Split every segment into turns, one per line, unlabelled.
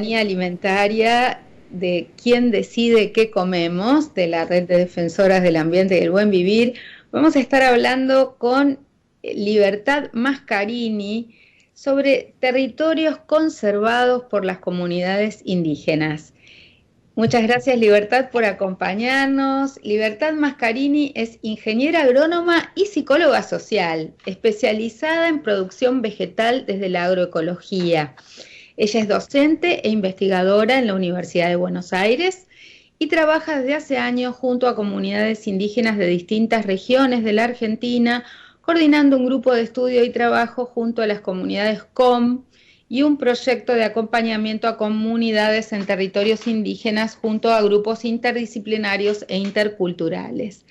Alimentaria de quién decide qué comemos, de la Red de Defensoras del Ambiente y el Buen Vivir. Vamos a estar hablando con Libertad Mascarini sobre territorios conservados por las comunidades indígenas. Muchas gracias, Libertad, por acompañarnos. Libertad Mascarini es ingeniera agrónoma y psicóloga social, especializada en producción vegetal desde la agroecología. Ella es docente e investigadora en la Universidad de Buenos Aires y trabaja desde hace años junto a comunidades indígenas de distintas regiones de la Argentina, coordinando un grupo de estudio y trabajo junto a las comunidades COM y un proyecto de acompañamiento a comunidades en territorios indígenas junto a grupos interdisciplinarios e interculturales.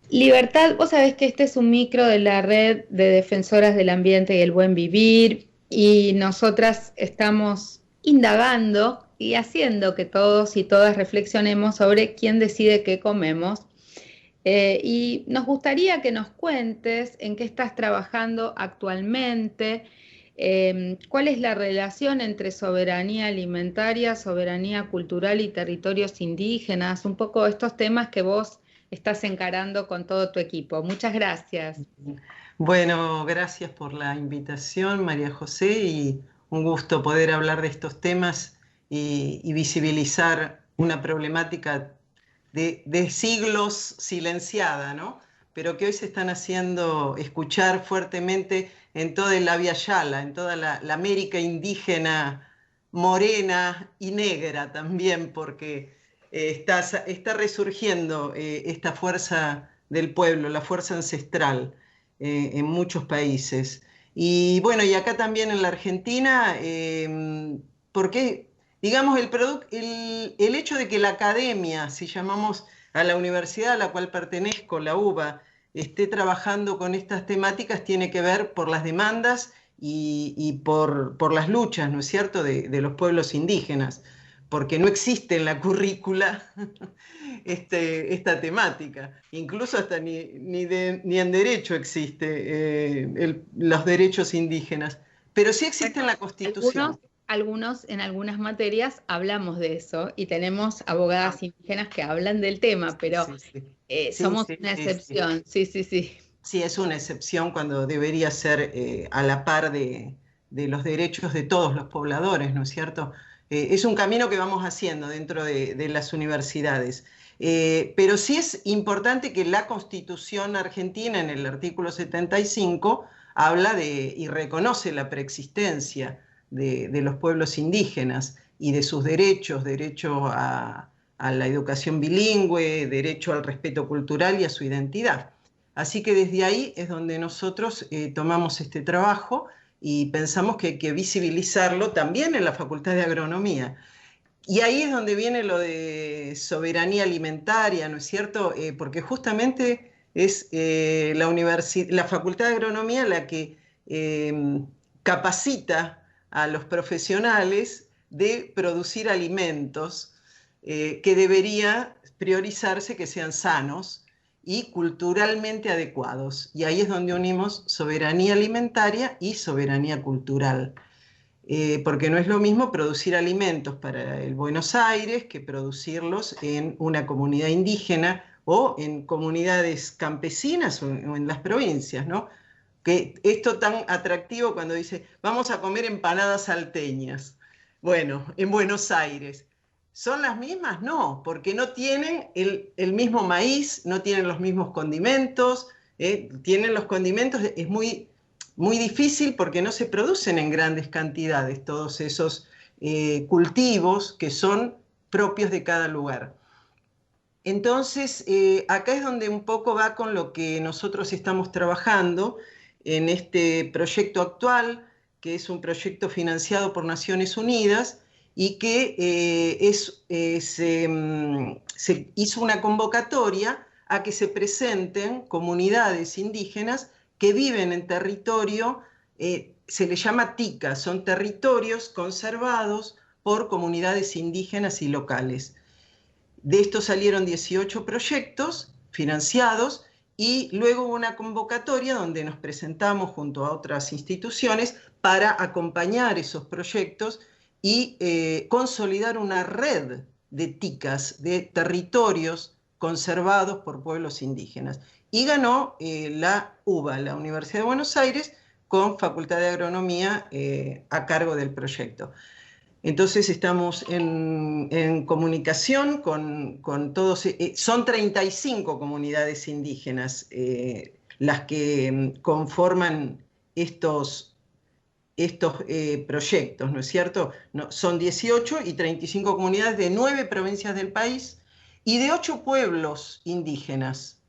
Libertad, vos sabés que este es un micro de la Red de Defensoras del Ambiente y el Buen Vivir, y nosotras estamos indagando y haciendo que todos y todas reflexionemos sobre quién decide qué comemos. Y nos gustaría que nos cuentes en qué estás trabajando actualmente, cuál es la relación entre soberanía alimentaria, soberanía cultural y territorios indígenas, un poco estos temas que vos estás encarando con todo tu equipo. Muchas gracias.
Bueno, gracias por la invitación, María José, y un gusto poder hablar de estos temas y visibilizar una problemática de siglos silenciada, ¿no? Pero que hoy se están haciendo escuchar fuertemente en toda el Abya Yala, en toda la América indígena morena y negra también, porque está resurgiendo esta fuerza del pueblo, la fuerza ancestral en muchos países. Y bueno, y acá también en la Argentina, porque, digamos, el hecho de que la academia, si llamamos a la universidad a la cual pertenezco, la UBA, esté trabajando con estas temáticas, tiene que ver por las demandas y por las luchas, ¿no es cierto?, de los pueblos indígenas, porque no existe en la currícula esta temática. Incluso hasta ni en derecho existe los derechos indígenas, pero sí existe en la Constitución.
Algunos en algunas materias hablamos de eso y tenemos abogadas indígenas que hablan del tema, pero
Sí, sí.
somos una excepción. Sí, sí, sí.
Sí, es una excepción cuando debería ser a la par de los derechos de todos los pobladores, ¿no es cierto? Es un camino que vamos haciendo dentro de las universidades. Pero sí es importante que la Constitución argentina, en el artículo 75, habla y reconoce la preexistencia de los pueblos indígenas y de sus derechos, derecho a la educación bilingüe, derecho al respeto cultural y a su identidad. Así que desde ahí es donde nosotros tomamos este trabajo y pensamos que hay que visibilizarlo también en la Facultad de Agronomía. Y ahí es donde viene lo de soberanía alimentaria, ¿no es cierto? Porque justamente es la Facultad de Agronomía la que capacita a los profesionales de producir alimentos que debería priorizarse que sean sanos y culturalmente adecuados. Y ahí es donde unimos soberanía alimentaria y soberanía cultural. Porque no es lo mismo producir alimentos para el Buenos Aires que producirlos en una comunidad indígena o en comunidades campesinas o en las provincias, ¿no? Que esto tan atractivo cuando dice, vamos a comer empanadas salteñas. Bueno, en Buenos Aires. ¿Son las mismas? No, porque no tienen el mismo maíz, no tienen los mismos condimentos, tienen los condimentos, es muy difícil porque no se producen en grandes cantidades todos esos cultivos que son propios de cada lugar. Entonces, acá es donde un poco va con lo que nosotros estamos trabajando en este proyecto actual, que es un proyecto financiado por Naciones Unidas y que se hizo una convocatoria a que se presenten comunidades indígenas que viven en territorio, se le llama TICA, son territorios conservados por comunidades indígenas y locales. De esto salieron 18 proyectos financiados y luego hubo una convocatoria donde nos presentamos junto a otras instituciones para acompañar esos proyectos y consolidar una red de TICAs, de territorios conservados por pueblos indígenas. Y ganó la UBA, la Universidad de Buenos Aires, con Facultad de Agronomía a cargo del proyecto. Entonces estamos en comunicación con todos, son 35 comunidades indígenas las que conforman estos proyectos, ¿no es cierto? No, son 18 y 35 comunidades de 9 provincias del país y de 8 pueblos indígenas,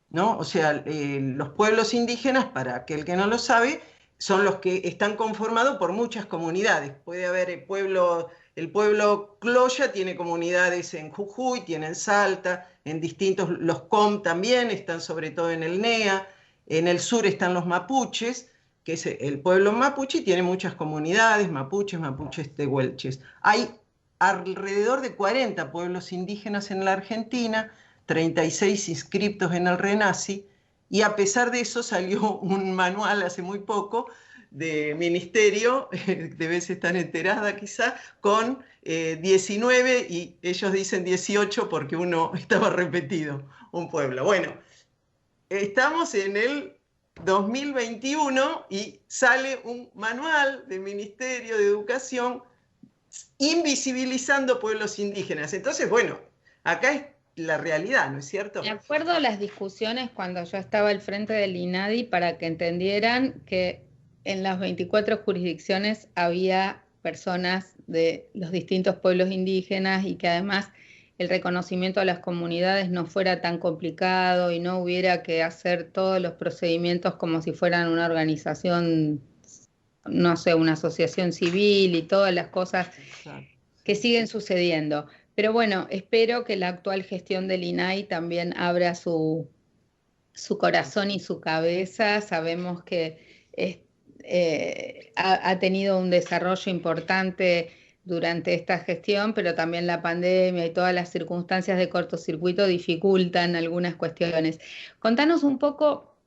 ¿no? O sea, los pueblos indígenas, para aquel que no lo sabe, son los que están conformados por muchas comunidades. Puede haber el pueblo Cloya tiene comunidades en Jujuy, tiene en Salta, en distintos, los Com también están sobre todo en el NEA, en el sur están los mapuches, que es el pueblo mapuche, y tiene muchas comunidades, mapuches tehuelches. Hay alrededor de 40 pueblos indígenas en la Argentina, 36 inscriptos en el RENACI, y a pesar de eso salió un manual hace muy poco de ministerio, debes estar enterada quizá, con 19 y ellos dicen 18 porque uno estaba repetido, un pueblo. Bueno, estamos en el 2021 y sale un manual del Ministerio de Educación invisibilizando pueblos indígenas. Entonces, bueno, acá es la realidad, ¿no es cierto?
Me acuerdo las discusiones cuando yo estaba al frente del INADI para que entendieran que en las 24 jurisdicciones había personas de los distintos pueblos indígenas y que además el reconocimiento a las comunidades no fuera tan complicado y no hubiera que hacer todos los procedimientos como si fueran una organización, no sé, una asociación civil y todas las cosas que siguen sucediendo. Pero bueno, espero que la actual gestión del INAI también abra su corazón y su cabeza. Sabemos que ha tenido un desarrollo importante durante esta gestión, pero también la pandemia y todas las circunstancias de cortocircuito dificultan algunas cuestiones. Contanos un poco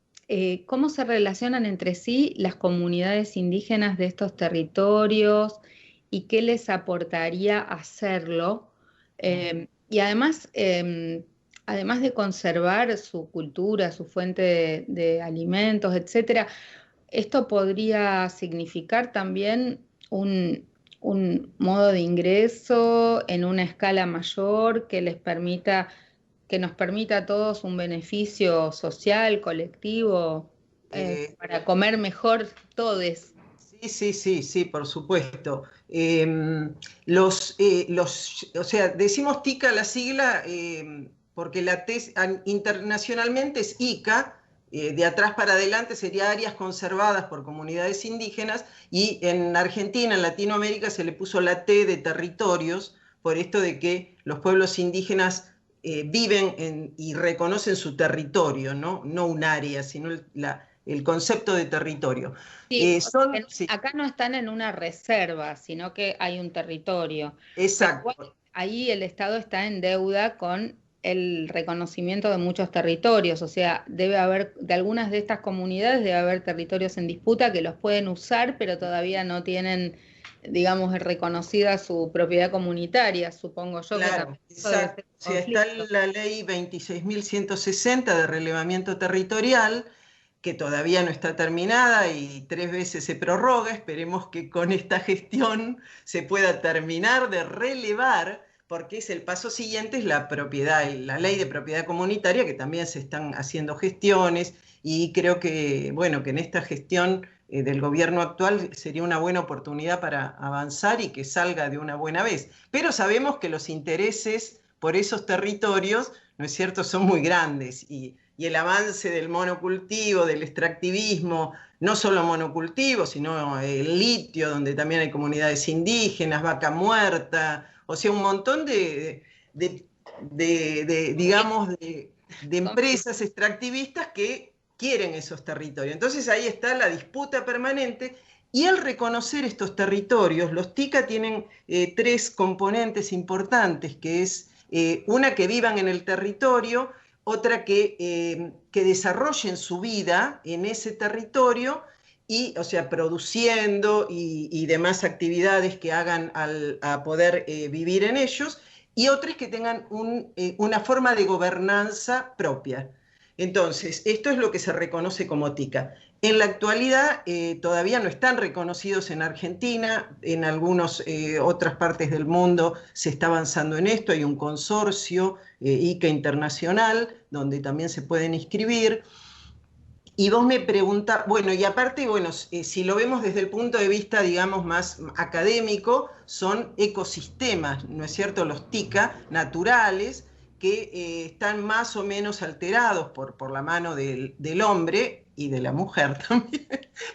cómo se relacionan entre sí las comunidades indígenas de estos territorios y qué les aportaría hacerlo. Y además, además de conservar su cultura, su fuente de alimentos, etcétera, esto podría significar también un modo de ingreso en una escala mayor que les permita, que nos permita a todos un beneficio social, colectivo, para comer mejor todes.
Sí, por supuesto. O sea, decimos TICA la sigla porque internacionalmente es ICA, de atrás para adelante sería áreas conservadas por comunidades indígenas, y en Argentina, en Latinoamérica, se le puso la T de territorios, por esto de que los pueblos indígenas viven y reconocen su territorio, ¿no? No un área, sino el concepto de territorio.
Sí, sí, acá no están en una reserva, sino que hay un territorio.
Exacto.
Pero ahí el Estado está en deuda con el reconocimiento de muchos territorios, o sea, debe haber, de algunas de estas comunidades debe haber territorios en disputa que los pueden usar, pero todavía no tienen, digamos, reconocida su propiedad comunitaria, supongo yo.
Claro,
que
exacto. Sí, está la ley 26.160 de relevamiento territorial, que todavía no está terminada y 3 veces se prorroga. Esperemos que con esta gestión se pueda terminar de relevar, porque es el paso siguiente, es la propiedad, la ley de propiedad comunitaria, que también se están haciendo gestiones, y creo que, bueno, que en esta gestión del gobierno actual sería una buena oportunidad para avanzar y que salga de una buena vez. Pero sabemos que los intereses por esos territorios, ¿no es cierto?, son muy grandes, y el avance del monocultivo, del extractivismo, no solo monocultivo, sino el litio, donde también hay comunidades indígenas, vaca muerta, o sea, un montón digamos, de empresas extractivistas que quieren esos territorios. Entonces ahí está la disputa permanente, y al reconocer estos territorios, los TICA tienen 3 componentes importantes, que es una, que vivan en el territorio; otra, que desarrollen su vida en ese territorio; y, o sea, produciendo y demás actividades que hagan a poder vivir en ellos, y otras que tengan una forma de gobernanza propia. Entonces, esto es lo que se reconoce como TICA. En la actualidad todavía no están reconocidos en Argentina, en algunas otras partes del mundo se está avanzando en esto, hay un consorcio ICA internacional donde también se pueden inscribir. Y vos me preguntas, bueno, y aparte, bueno, si lo vemos desde el punto de vista, digamos, más académico, son ecosistemas, ¿no es cierto? Los TICA naturales, que están más o menos alterados por la mano del hombre y de la mujer también,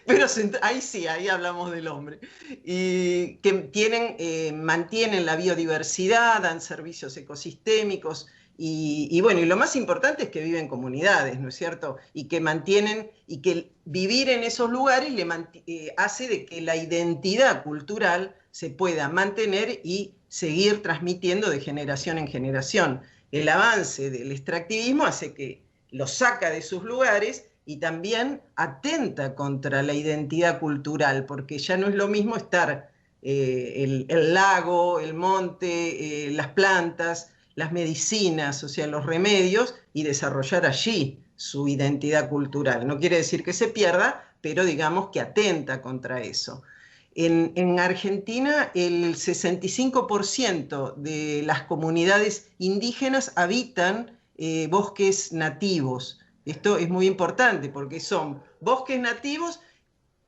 pero ahí sí, ahí hablamos del hombre, y que mantienen la biodiversidad, dan servicios ecosistémicos, y bueno, y lo más importante es que viven en comunidades, ¿no es cierto? Y que mantienen, y que vivir en esos lugares hace de que la identidad cultural se pueda mantener y seguir transmitiendo de generación en generación. El avance del extractivismo hace que los saca de sus lugares y también atenta contra la identidad cultural, porque ya no es lo mismo estar el lago, el monte, las plantas, las medicinas, o sea, los remedios, y desarrollar allí su identidad cultural. No quiere decir que se pierda, pero digamos que atenta contra eso. En Argentina, el 65% de las comunidades indígenas habitan bosques nativos. Esto es muy importante porque son bosques nativos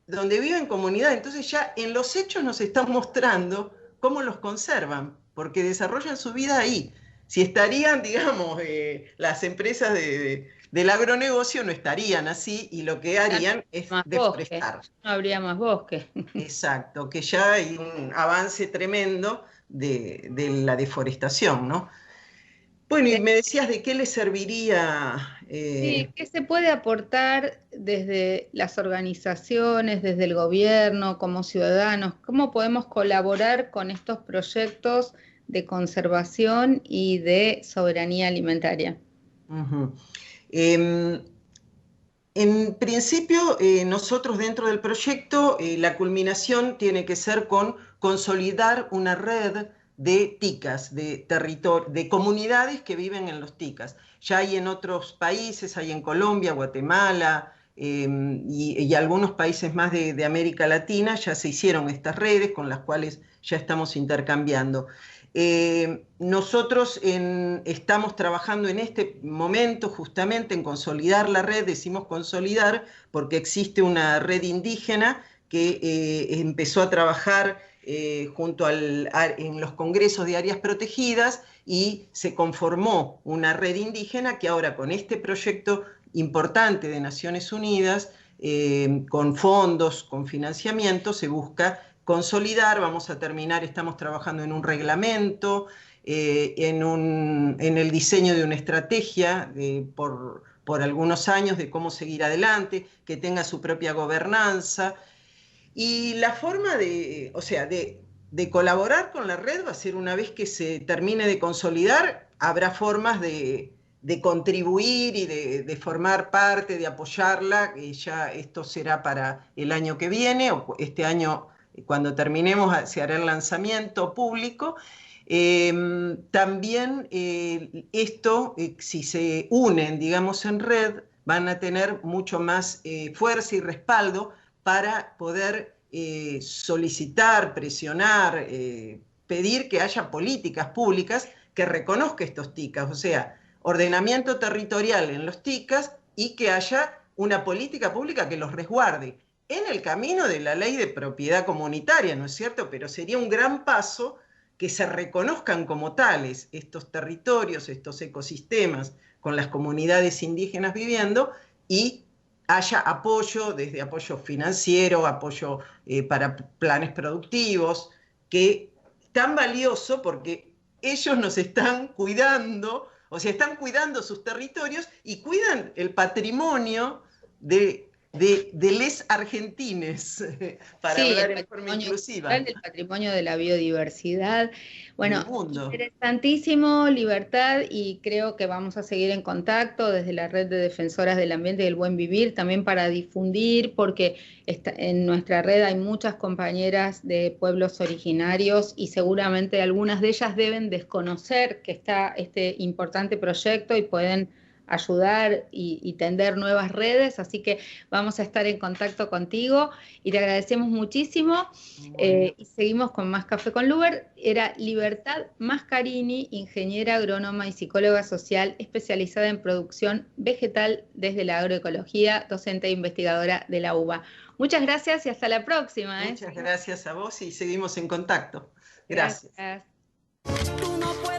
donde viven comunidades. Entonces ya en los hechos nos están mostrando cómo los conservan, porque desarrollan su vida ahí. Si estarían, digamos, las empresas del agronegocio no estarían así, y lo que harían es deforestar.
No habría más bosque.
Exacto, que ya hay un avance tremendo de la deforestación, ¿no? Bueno, y me decías de qué le serviría.
Sí, ¿qué se puede aportar desde las organizaciones, desde el gobierno, como ciudadanos? ¿Cómo podemos colaborar con estos proyectos de conservación y de soberanía alimentaria?
Uh-huh. En principio, nosotros dentro del proyecto, la culminación tiene que ser con consolidar una red de TICAs, de comunidades que viven en los TICAs. Ya hay en otros países, hay en Colombia, Guatemala y algunos países más de América Latina, ya se hicieron estas redes con las cuales ya estamos intercambiando. Nosotros estamos trabajando en este momento justamente en consolidar la red. Decimos consolidar porque existe una red indígena que empezó a trabajar junto en los congresos de áreas protegidas, y se conformó una red indígena que ahora, con este proyecto importante de Naciones Unidas, con fondos, con financiamiento, se busca consolidar. Vamos a terminar, estamos trabajando en un reglamento, en el diseño de una estrategia por algunos años de cómo seguir adelante, que tenga su propia gobernanza. Y la forma o sea, de colaborar con la red va a ser, una vez que se termine de consolidar, habrá formas de contribuir y de formar parte, de apoyarla. Ya esto será para el año que viene, o este año, cuando terminemos, se hará el lanzamiento público. También esto, si se unen, digamos, en red, van a tener mucho más fuerza y respaldo para poder solicitar, presionar, pedir que haya políticas públicas que reconozca estos TICAs, o sea, ordenamiento territorial en los TICAs, y que haya una política pública que los resguarde en el camino de la ley de propiedad comunitaria, ¿no es cierto? Pero sería un gran paso que se reconozcan como tales estos territorios, estos ecosistemas, con las comunidades indígenas viviendo, y haya apoyo, desde apoyo financiero, apoyo para planes productivos, que es tan valioso porque ellos nos están cuidando, o sea, están cuidando sus territorios y cuidan el patrimonio de de les argentines, para hablar en forma inclusiva.
El patrimonio de la biodiversidad. Bueno,
mundo.
Interesantísimo, Libertad, y creo que vamos a seguir en contacto desde la Red de Defensoras del Ambiente y del Buen Vivir, también para difundir, porque en nuestra red hay muchas compañeras de pueblos originarios y seguramente algunas de ellas deben desconocer que está este importante proyecto y pueden ayudar y tender nuevas redes, así que vamos a estar en contacto contigo y te agradecemos muchísimo. Y seguimos con más Café con Luber. Era Libertad Mascarini, ingeniera agrónoma y psicóloga social especializada en producción vegetal desde la agroecología, docente e investigadora de la UBA. Muchas gracias y hasta la próxima.
Muchas gracias a vos y seguimos en contacto. Gracias.
Gracias.